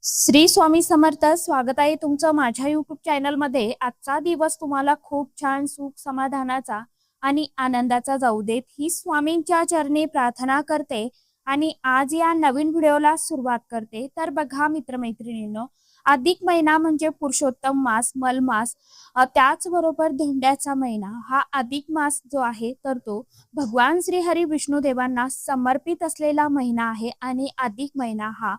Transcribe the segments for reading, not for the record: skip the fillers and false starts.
श्री स्वामी समर्थ. स्वागत आहे तुमचं माझ्या YouTube चॅनल मध्ये. आजचा दिवस तुम्हाला खूप छान सुख समाधानाचा आणि आनंदाचा जाऊ देत ही स्वामींच्या चरणी प्रार्थना करते आणि आज या नवीन व्हिडिओला सुरुवात करते. तर बघा मित्रमैत्रिणींनो, अधिक महिना म्हणजे पुरुषोत्तम मास, मलमास, त्याचबरोबर धोंड्याचा महिना. हा अधिक मास जो आहे तर तो भगवान श्री हरी विष्णू देवांना समर्पित असलेला महिना आहे आणि अधिक महिना हा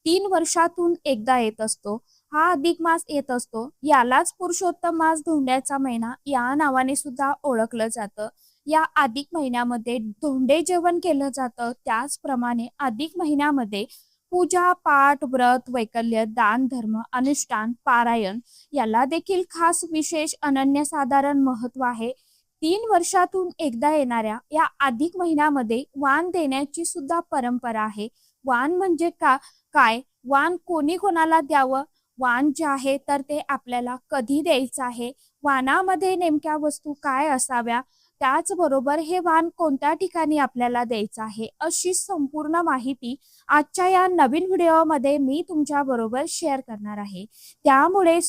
3 वर्षातून एकदा येत असतो. हा अधिक मास येत असतो, यालाच पुरुषोत्तम मास, धोंड्याचा महिना या नावाने सुद्धा ओळखलं जातं. या अधिक महिन्यामध्ये धोंडे जेवण केलं जातं. त्याचप्रमाणे अधिक महिन्यामध्ये पूजा पाठ, व्रत, वैकल्य, दान, धर्म, अनुष्ठान, पारायण याला देखील खास विशेष अनन्यसाधारण महत्व आहे. 3 वर्षातून एकदा येणाऱ्या या अधिक महिन्यामध्ये वाण देण्याची सुद्धा परंपरा आहे. वाण म्हणजे काय, वाण कोणी कोणाला द्यावं, वाण जे आहे तर ते आपल्याला कधी द्यायचं आहे, वाणामध्ये नेमक्या वस्तू काय असाव्या, त्याचबरोबर हे वाण कोणत्या ठिकाणी आपल्याला द्यायचं आहे, अशी संपूर्ण माहिती आजच्या या नवीन व्हिडिओमध्ये मी तुमच्या बरोबर शेअर करणार आहे. त्यामुळे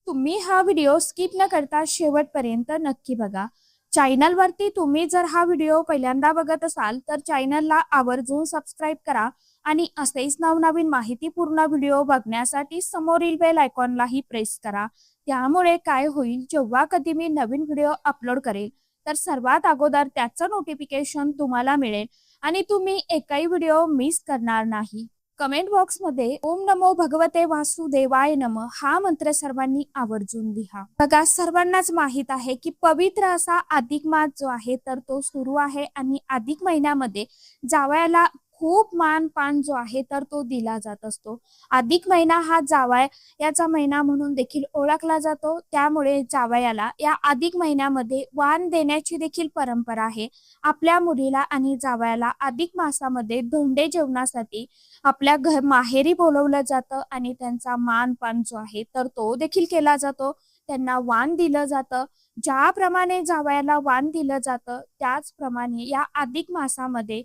तुम्ही हा व्हिडिओ स्किप न करता शेवटपर्यंत नक्की बघा. चॅनलवरती तुम्ही जर हा व्हिडिओ पहिल्यांदा बघत असाल तर चॅनलला आवर्जून सबस्क्राईब करा आणि असेच नवनवीन माहितीपूर्ण व्हिडिओ बघण्यासाठी समोरील बेल आयकॉनलाही प्रेस करा. त्यामुळे काय होईल, जेव्हा कधी मी नवीन व्हिडिओ अपलोड करेल तर सर्वात अगोदर त्याचं नोटिफिकेशन तुम्हाला मिळेल आणि तुम्ही एकही व्हिडिओ मिस करणार नाही. कमेंट बॉक्समध्ये ओम नमो भगवते वासुदेवाय नमः हा मंत्र सर्वांनी आवर्जून लिहा. बघा, सर्वांनाच माहित आहे की पवित्र असा अधिक मास जो आहे तर तो सुरू आहे आणि अधिक महिन्यामध्ये जावयाला खूप मान पान जो आहे तर तो दिला जात असतो. अधिक महिना हा जावया याचा महिना म्हणून देखील ओळखला जातो. त्यामुळे जावयाला या अधिक महिन्यामध्ये वाण देण्याची देखील परंपरा आहे. आपल्या मुलीला आणि जावयाला अधिक मासामध्ये धोंडे जेवणासाठी आपल्या माहेरी बोलवलं जातं आणि त्यांचा मान पान जो आहे तर तो देखील केला जातो. त्यांना वाण दिलं जातं. ज्याप्रमाणे जावयाला वाण दिलं जातं त्याचप्रमाणे या अधिक मासामध्ये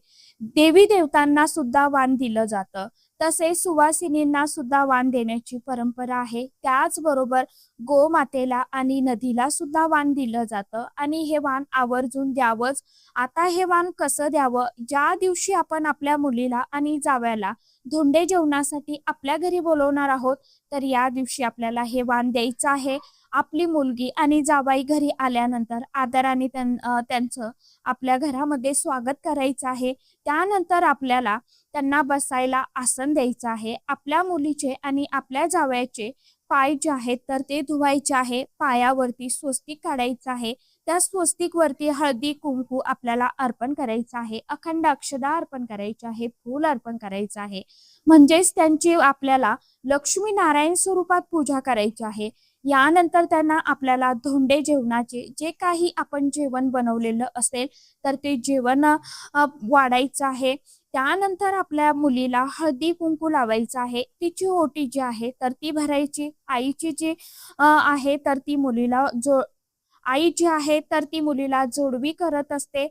देवी देवतांना सुद्धा वाण दिलं जातं. तसेच सुवासिनींना सुद्धा वाण देण्याची परंपरा आहे. त्याचबरोबर गोमातेला आणि नदीला सुद्धा वाण दिलं जातं आणि हे वाण आवर्जून द्यावंच. आता हे वाण कसं द्यावं, ज्या दिवशी आपण आपल्या मुलीला आणि जावयाला धोंडे जेवणासाठी आपल्या घरी बोलवणार आहोत तर या दिवशी आपल्याला हे वाण द्यायचं आहे. आपली मुलगी आणि जावाई घरी आल्यानंतर आदराने त्यांचं आपल्या घरामध्ये स्वागत करायचं आहे. त्यानंतर आपल्याला त्यांना बसायला आसन द्यायचं आहे. आपल्या मुलीचे आणि आपल्या जावयाचे पाय जे आहेत तर ते धुवायचे आहे. पायावरती स्वस्तिक काढायचं आहे. त्या स्वस्तिक वरती हळदी कुंकू आपल्याला अर्पण करायचं आहे. अखंड अक्षदा अर्पण करायचे आहे. फूल अर्पण करायचं आहे. म्हणजेच त्यांची आपल्याला लक्ष्मी नारायण स्वरूपात पूजा करायची आहे. यानंतर त्यांना आपल्याला धोंडे जेवणाचे जे काही आपण जेवण बनवलेलं असेल तर ते जेवण वाढायचं आहे. त्यानंतर आपल्या मुलीला हळदी कुंकू लावायचं आहे. तिची ओटी जी आहे तर ती भरायची. आईची जी आहे तर ती मुलीला आई जी आहे तर ती मुलीला जोडवी करत असते.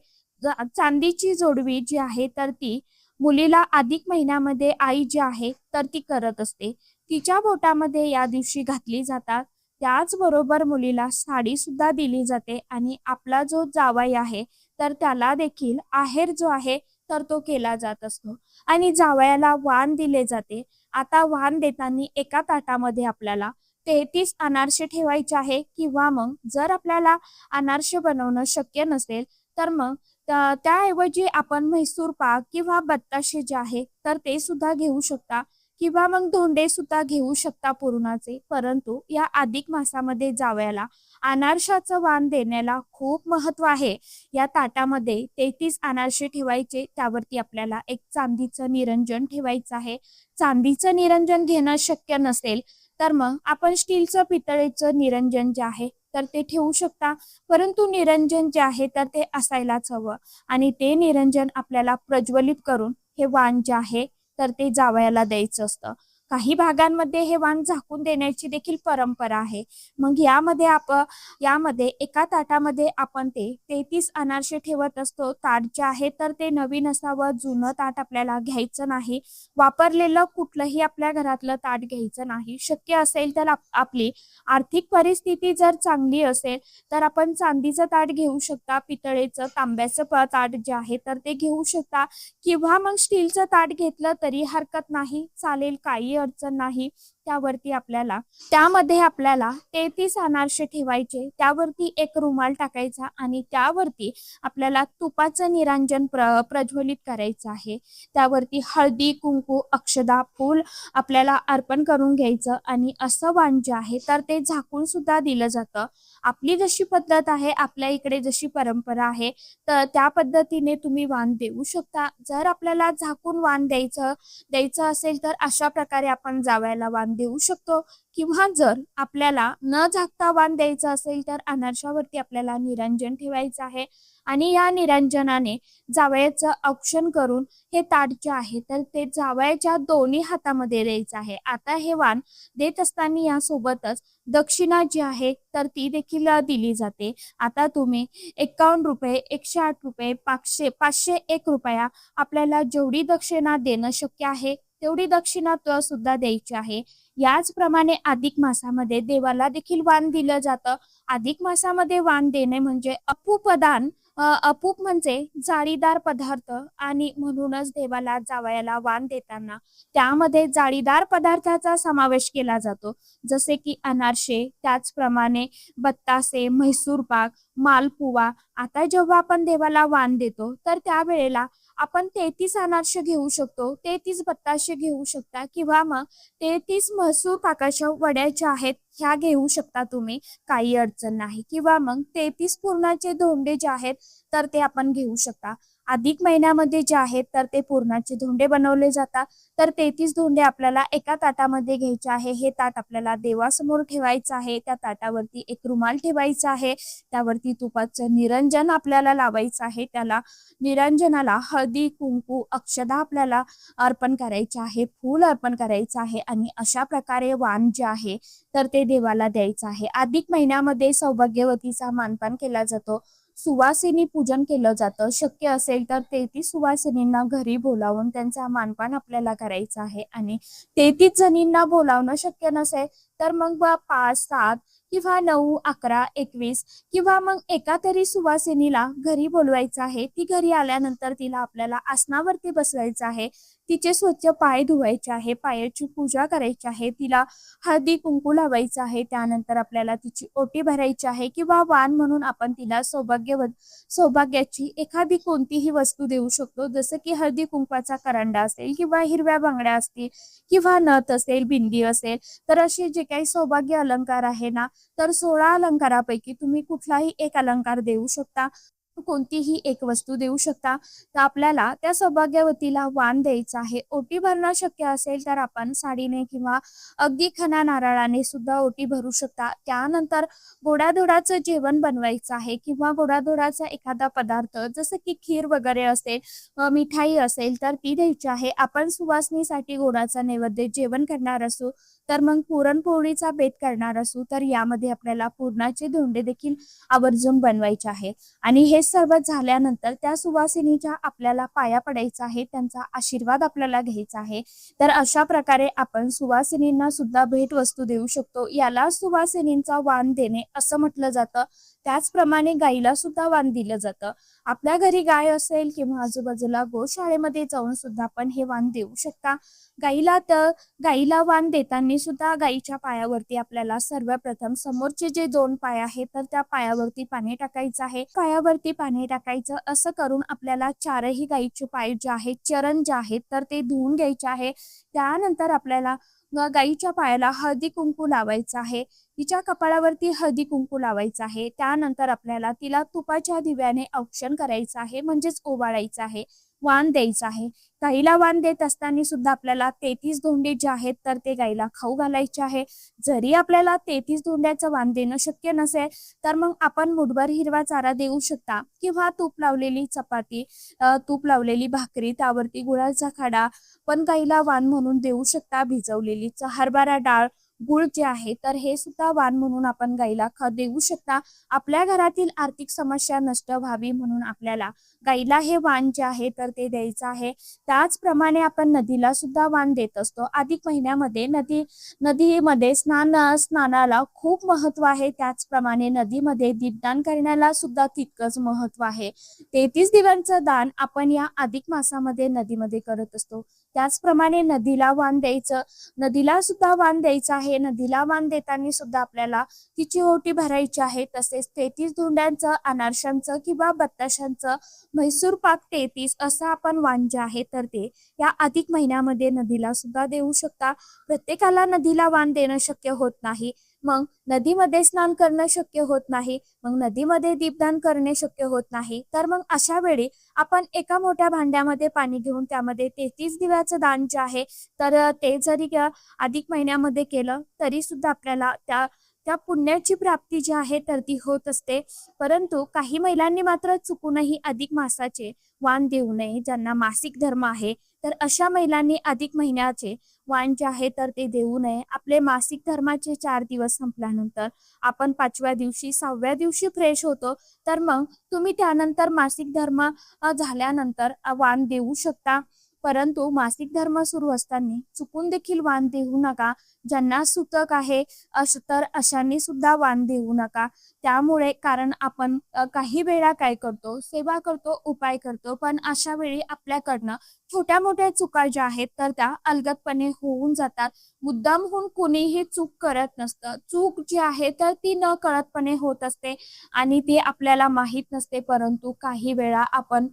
चांदीची जोडवी जी आहे तर ती मुलीला अधिक महिन्यामध्ये आई जी आहे तर ती करत असते. तिच्या बोटामध्ये या दिवशी घातली जातात. त्याचबरोबर मुलीला साडी सुद्धा दिली जाते आणि आपला जो जावई आहे तर त्याला देखील आहेर जो आहे तर तो केला जात असतो आणि जावयाला वाण दिले जाते. आता वाण देताना एका ताटामध्ये आपल्याला 33 अनारसे ठेवायचे आहे किंवा मग जर आपल्याला अनारसे बनवणं शक्य नसेल तर मग त्याऐवजी आपण म्हैसूर पाक किंवा बत्ताशे जे आहे तर ते सुद्धा घेऊ शकता किंवा मग धोंडे सुद्धा घेऊ शकता पुरणाचे. परंतु या अधिक मासामध्ये जावयाला अनारशाचं वाण देण्याला खूप महत्व आहे. या ताटामध्ये 33 अनारसे ठेवायचे. त्यावरती आपल्याला एक चांदीचं निरंजन ठेवायचं आहे. चांदीचं निरंजन घेणं शक्य नसेल तर मग आपण स्टीलचं पितळेचं निरंजन जे आहे तर ते ठेवू शकता. परंतु निरंजन जे आहे तर ते असायलाच हवं आणि ते निरंजन आपल्याला प्रज्वलित करून हे वाण जे आहे तर ते जावयाला द्यायचं असतं. काही भागांमध्ये हे वाण झाकून देण्याची देखील परंपरा आहे. मग यामध्ये एका ताटामध्ये आपण ते 33 अनारसे ठेवत असतो. ताट जे आहे तर ते नवीन असावं, जुनं ताट आपल्याला घ्यायचं नाही. वापरलेलं कुठलंही आपल्या घरातलं ताट घ्यायचं नाही. शक्य असेल तर आपली आर्थिक परिस्थिती जर चांगली असेल तर आपण चांदीचं ताट घेऊ शकता, पितळेचं, तांब्याचं ताट जे आहे तर ते घेऊ शकता, किंवा मग स्टीलचं ताट घेतलं तरी हरकत नाही, चालेल, काही अडचण नाही. त्यामध्ये आपल्याला 33 अनारसे ठेवायचे, त्यावरती एक रुमाल टाकायचा आणि त्यावरती आपल्याला तुपाचं निरांजन प्रज्वलित करायचं आहे. त्यावरती हळदी, कुंकू, अक्षदा, फूल आपल्याला अर्पण करून घ्यायचं आणि असं वाण जे आहे तर ते झाकून सुद्धा दिलं जातं. आपली जशी पद्धत आहे, आपल्या इकडे जशी परंपरा आहे तर त्या पद्धतीने तुम्ही वाण देऊ शकता. जर आपल्याला झाकून वाण द्यायचं असेल तर अशा प्रकारे आपण जावयाला वाण देऊ शकतो, किंवा जर आपल्याला न झाकता वाण द्यायचं असेल तर अनारशावरती आपल्याला निरंजन ठेवायचं आहे आणि या निरंजनाने जावयाचं औक्षण करून हे ताट जे आहे तर ते जावयाच्या दोन्ही हातामध्ये द्यायचं आहे. आता हे वाण देत असताना यासोबतच दक्षिणा जी आहे तर ती देखील दिली जाते. आता तुम्ही 51 रुपये, 108 रुपये, 501 रुपया आपल्याला जेवढी दक्षिणा देणं शक्य आहे तेवढी दक्षिणा सुद्धा द्यायची आहे. याचप्रमाणे अधिक मासामध्ये देवाला देखील वाण दिलं जातं. अधिक मासामध्ये वाण देणे म्हणजे अपूपदान, अपूप म्हणजे जाळीदार पदार्थ, आणि म्हणूनच देवाला जावयाला वाण देताना त्यामध्ये जाळीदार पदार्थाचा समावेश केला जातो, जसे की अनारसे, त्याचप्रमाणे बत्तासे, म्हैसूर पाक, मालपुवा. आता जेव्हा आपण देवाला वाण देतो तर त्यावेळेला आपण 33 अनारसे घेऊ शकतो, 33 बत्ताशे घेऊ शकता, किंवा मग 33 म्हसूर पाकाच्या वड्या ज्या आहेत ह्या घेऊ शकता तुम्ही, काही अडचण नाही. किंवा मग 33 पूर्णाचे धोंडे जे आहेत तर ते आपण घेऊ शकता. अधिक महिन्यामध्ये जे आहेत तर ते पूर्णाचे धोंडे बनवले जातात. तर 33 धोंडे आपल्याला एका ताटामध्ये घ्यायचे आहे. हे ताट आपल्याला देवासमोर ठेवायचं आहे. त्या ताटावरती एक रुमाल ठेवायचा आहे. त्यावरती तुपाचं निरंजन आपल्याला लावायचं आहे. त्याला निरंजनाला हळदी, कुंकू, अक्षदा आपल्याला अर्पण करायचे आहे, फूल अर्पण करायचं आहे आणि अशा प्रकारे वाण जे आहे तर ते देवाला द्यायचं आहे. अधिक महिन्यामध्ये सौभाग्यवतीचा मानपान केला जातो, सुवासिनी पूजन केलं जातं. शक्य असेल तर 33 सुवासिनींना घरी बोलावून त्यांचा मानपान आपल्याला करायचं आहे. आणि 33 जणींना बोलावणं शक्य नसेल तर मग 5, 7 किंवा 9, 11, 21 किंवा मग एका तरी सुवासिनीला घरी बोलवायचं आहे. ती घरी आल्यानंतर तिला आपल्याला आसनावरती बसवायचं आहे. तिचे स्वच्छ पाय धुवायचे आहे, पायाची पूजा करायची आहे, तिला हळदी कुंकू लावायचं आहे. त्यानंतर आपल्याला तिची ओटी भरायची आहे, किंवा वाण म्हणून आपण तिला सौभाग्याची एखादी कोणतीही वस्तू देऊ शकतो, जसं की हळदी कुंकवाचा करंडा असेल, किंवा हिरव्या बांगड्या असतील, किंवा नथ असेल, बिंदी असेल. तर असे जे काही सौभाग्य अलंकार आहे ना, तर 16 अलंकारापैकी तुम्ही कुठलाही एक अलंकार देऊ शकता, कोणतीही एक वस्तू देऊ शकता. तर आपल्याला त्या सौभाग्यवतीला वाण द्यायचं आहे. ओटी भरणं शक्य असेल तर आपण साडीने किंवा अगदी खणा नारळाने सुद्धा ओटी भरू शकता. त्यानंतर गोडाधोडाचं जेवण बनवायचं आहे, किंवा गोडाधोडाचा एखादा पदार्थ जसं की खीर वगैरे असेल, मिठाई असेल तर ती द्यायची आहे. आपण सुवासनीसाठी गोडाचा नैवेद्य जेवण करणार असू तर मग पुरणपोळीचा बेत करणार असू तर यामध्ये आपल्याला पूर्णाचे धोंडे देखील आवर्जून बनवायचे आहे. आणि हे सर्व झाल्यानंतर त्या सुवासिनीच्या आपल्याला पाया पडायचा आहे, त्यांचा आशीर्वाद आपल्याला घ्यायचा आहे. तर अशा प्रकारे आपण सुवासिनींना सुद्धा भेटवस्तू देऊ शकतो. याला सुवासिनींचा वाण देणे असं म्हटलं जातं. त्याचप्रमाणे गाईला सुद्धा वाण दिलं जातं. आपल्या घरी गाय असेल किंवा आजूबाजूला गोशाळेमध्ये जाऊन सुद्धा आपण हे वाण देऊ शकता. गाईला वाण देताना सुद्धा गाईच्या पायावरती आपल्याला सर्वप्रथम समोरचे जे 2 पाय आहेत तर त्या पायावरती पाणी टाकायचं आहे. पायावरती पाणी टाकायचं, असं करून आपल्याला 4ही गाईचे पाय जे आहेत, चरण जे आहेत तर ते धुवून घ्यायचे आहे. त्यानंतर आपल्याला गाईच्या पायाला हळदी कुंकू लावायचं आहे, तिच्या कपाळावरती हळदी कुंकू लावायचं आहे. त्यानंतर आपल्याला तिला तुपाच्या दिव्याने औक्षण करायचं आहे, म्हणजेच ओवाळायचं आहे. वाण द्यायचं आहे. गाईला वाण देत असताना सुद्धा आपल्याला 33 धोंडे जे आहेत तर ते गाईला खाऊ घालायचे आहे. जरी आपल्याला 33 धोंड्याचं वाण देणं शक्य नसेल तर मग आपण मुठभर हिरवा चारा देऊ शकता किंवा तूप लावलेली चपाती, तूप लावलेली भाकरी, त्यावरती गुळाचा खडा पण गाईला वाण म्हणून देऊ शकता. भिजवलेली हरभरा डाळ, गुळ जे आहे तर हे सुद्धा वाण म्हणून आपण गाईला देऊ शकता. आपल्या घरातील आर्थिक समस्या नष्ट व्हावी म्हणून आपल्याला गाईला हे वाण जे आहे तर ते द्यायचं आहे. त्याचप्रमाणे आपण नदीला सुद्धा वाण देत असतो. अधिक महिन्यामध्ये नदीमध्ये स्नानाला खूप महत्व आहे. त्याचप्रमाणे नदीमध्ये दीपदान करण्याला सुद्धा तितकंच महत्व आहे. 33 दिव्यांचं दान आपण या अधिक मासामध्ये नदीमध्ये करत असतो. त्याचप्रमाणे नदीला वाण द्यायचं, नदीला सुद्धा वाण द्यायचं आहे. नदीला वाण देताना सुद्धा आपल्याला तिची ओटी भरायची आहे. तसेच 33 धोंड्यांचं, अनारशांचं किंवा बत्ताशांचं म्हैसूर पाक 33 असं आपण वाण जे आहे तर ते या अधिक महिन्यामध्ये नदीला सुद्धा देऊ शकता. प्रत्येकाला नदीला वाण देणं शक्य होत नाही, मग नदीमध्ये स्नान करणं शक्य होत नाही, मग नदीमध्ये दीपदान करणे शक्य होत नाही, तर मग अशा वेळी आपण एका मोठ्या भांड्यामध्ये पाणी घेऊन त्यामध्ये 33 दिव्याचं दान जे आहे तर ते जरी अधिक महिन्यामध्ये केलं तरी सुद्धा आपल्याला त्या त्या पुण्याची प्राप्ती जी आहे तर ती होत असते. परंतु काही महिलांनी मात्र चुकूनही अधिक मासाचे वाण देऊ नये. ज्यांना मासिक धर्म आहे तर अशा महिलांनी अधिक महिन्याचे वाण जे आहे तर ते देऊ नये. आपले मासिक धर्माचे 4 दिवस संपल्यानंतर आपण 5व्या दिवशी 6व्या दिवशी फ्रेश होतो, तर मग तुम्ही त्यानंतर मासिक धर्म झाल्यानंतर वाण देऊ शकता. परंतु मासिक धर्म सुरू असताना चुकून देखील वाण देऊ नका. ज्यांना सुतक आहे तर अशांनी सुद्धा वाण देऊ नका. त्यामुळे कारण आपण काही वेळा काय करतो, सेवा करतो, उपाय करतो, पण अशा वेळी आपल्याकडनं छोट्या मोठ्या चुका ज्या आहेत तर त्या अलगदपणे होऊन जातात. मुद्दामहून कोणीही चूक करत नसतं. चूक जी आहे तर ती न कळतपणे होत असते आणि ती आपल्याला माहीत नसते. परंतु काही वेळा आपण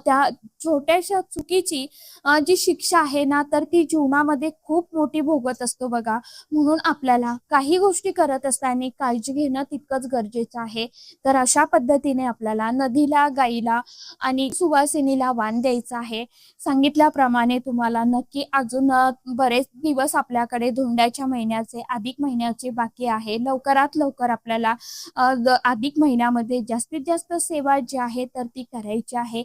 त्या छोट्याशा चुकीची जी शिक्षा आहे ना तर ती जीवनामध्ये खूप मोठी भोगत असतो बघा. म्हणून आपल्याला काही गोष्टी करत असताना काळजी घेणं तितकंच गरजेचं आहे. तर अशा पद्धतीने आपल्याला नदीला, गाईला आणि सुवासिनीला वाण द्यायचं आहे. सांगितल्याप्रमाणे तुम्हाला नक्की अजून बरेच दिवस आपल्याकडे धोंड्याच्या महिन्याचे, अधिक महिन्याचे बाकी आहे. लवकरात लवकर आपल्याला अधिक महिन्यामध्ये जास्तीत जास्त सेवा जी आहे तर ती करायची आहे.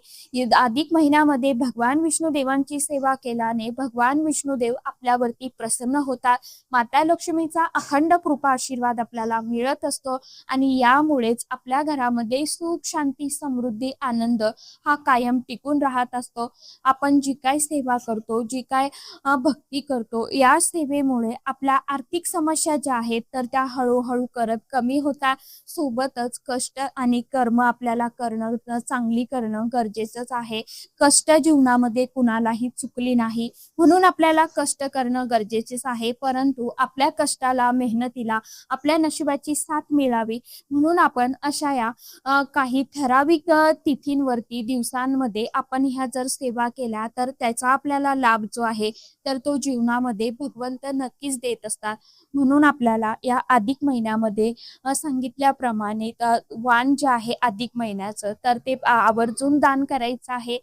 अधिक महिन्यामध्ये भगवान विष्णुदेवांची सेवा केल्याने भगवान विष्णुदेव आपल्यावरती प्रसन्न होतात. माता लक्ष्मीचा अखंड कृपा आशीर्वाद आपल्याला मिळत असतो आणि यामुळेच आपल्या घरामध्ये सुख, शांती, समृद्धी, आनंद हा कायम टिकून राहत असतो. आपण जी काय सेवा करतो, जी काय भक्ती करतो, या सेवेमुळे आपल्या आर्थिक समस्या ज्या आहेत तर त्या हळूहळू करत कमी होतात. सोबतच कष्ट आणि कर्म आपल्याला करणं, चांगली करणं गरजेचंच आहे. कष्ट जीवनामध्ये कुणालाही चुकली नाही, म्हणून आपल्याला कष्ट करणं गरजेचेच आहे. परंतु आपल्या कष्टाला, मेहनतीला आपल्या नशिबाची साथ मिळावी म्हणून आपण अशा या काही ठराविक तिथींवरती, दिवसांमध्ये आपण ह्या जर सेवा केल्या तर त्याचा आपल्याला लाभ जो आहे तर तो जीवनामध्ये भगवंत नक्कीच देत असतात. म्हणून आपल्याला या अधिक महिन्यामध्ये सांगितल्याप्रमाणे वाण जे आहे अधिक महिन्याचं तर ते आवर्जून दान करायचं आहे.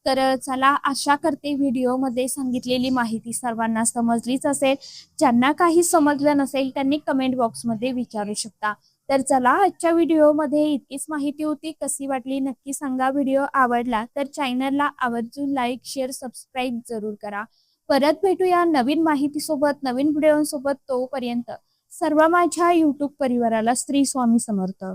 तर चला, आशा करते व्हिडिओमध्ये सांगितलेली माहिती सर्वांना समजलीच असेल. ज्यांना काही समजलं नसेल त्यांनी कमेंट बॉक्समध्ये विचारू शकता. तर चला, आजच्या व्हिडिओमध्ये इतकीच माहिती होती. कशी वाटली नक्की सांगा. व्हिडिओ आवडला तर चॅनलला आवर्जून लाईक, शेअर, सबस्क्राईब जरूर करा. परत भेटूया नवीन माहितीसोबत, नवीन व्हिडिओसोबत. तोपर्यंत सर्व माझ्या यूट्यूब परिवाराला श्री स्वामी समर्थ.